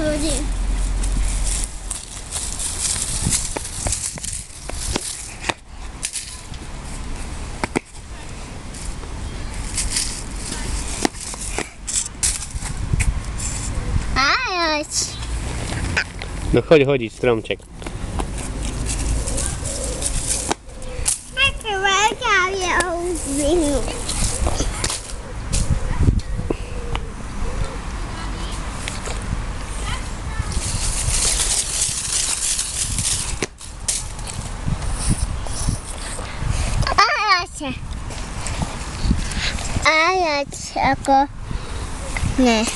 hodí. No choď hodiť stromček. Také veľká je uzvinu. Ajač ako ne.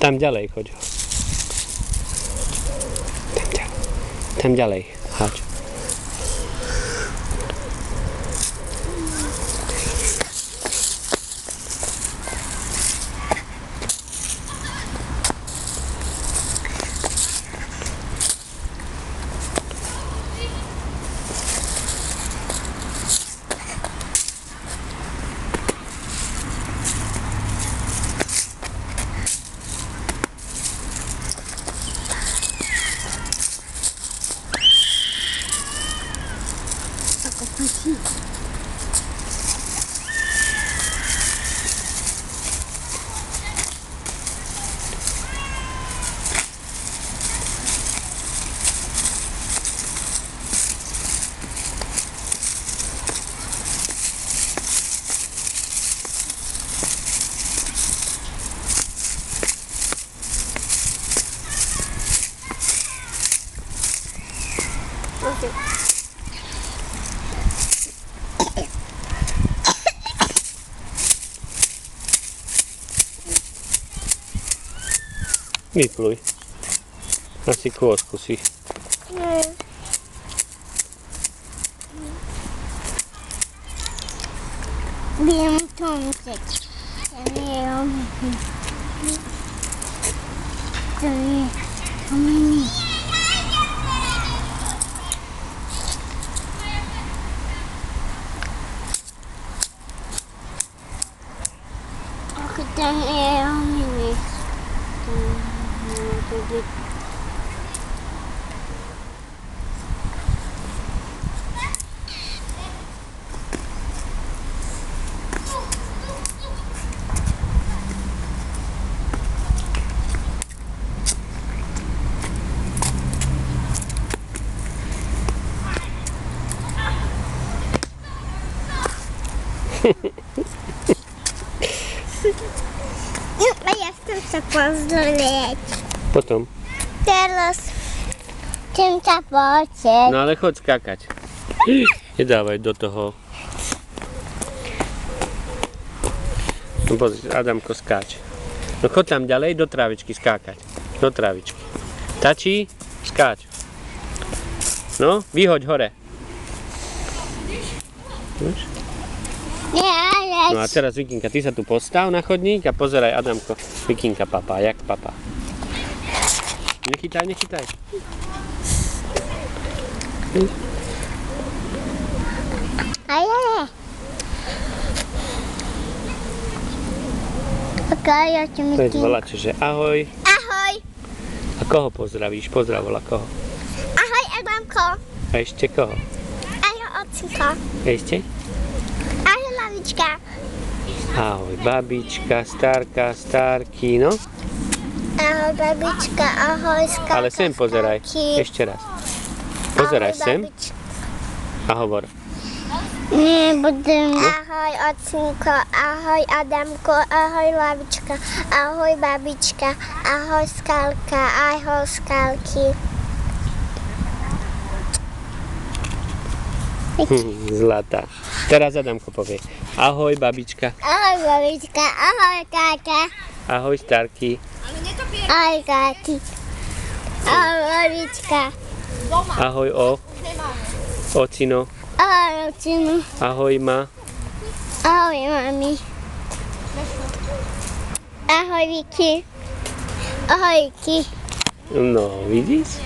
Tam ďalej choď. Tam ďalej. Háč. Vypluj. Asi kôsku si. Viem tomček. To je mini. Ako ten je mini. No ja chcem sa pozrieť. Potom. Teraz chcem sa pozrieť. No ale choď skákať. Nedávaj do toho. No pozri, Adamko, skáč. No choď tam ďalej do trávičky skákať. Do trávičky. Tačí, skáč. No, vyhoď hore. Víš? No a teraz Vikinka, ty sa tu postav na chodník a pozeraj, Adamko. Vikinka papá, jak papá. Nechytaj, nechytaj. To je voláče, že ahoj. Ahoj. A koho pozdravíš? Pozdrav volá koho? Ahoj, Adamko. A ešte koho? Ahoj, otcinko. Ešte? Ahoj, lavička. Ahoj, babička, starka, starky, no? Ahoj, babička, ahoj, skalka, Ale sem pozeraj, ešte raz. Pozeraj sem a hovor. Nebudem. Ahoj, otcinko, ahoj, Adamko, ahoj, lavička, ahoj, babička, ahoj, skalka, ahoj, skalky. Zlatá. Teraz Adamko povie. Ahoj, babička. Ahoj, babička, ahoj, táta. Ahoj, starky. Ahoj, táti. Ahoj, babička. Ahoj, ocino. Ahoj, ocino. Ahoj, ma. Ahoj, mami. Ahoj, Viki. Ahoj, Viki. No, vidíš?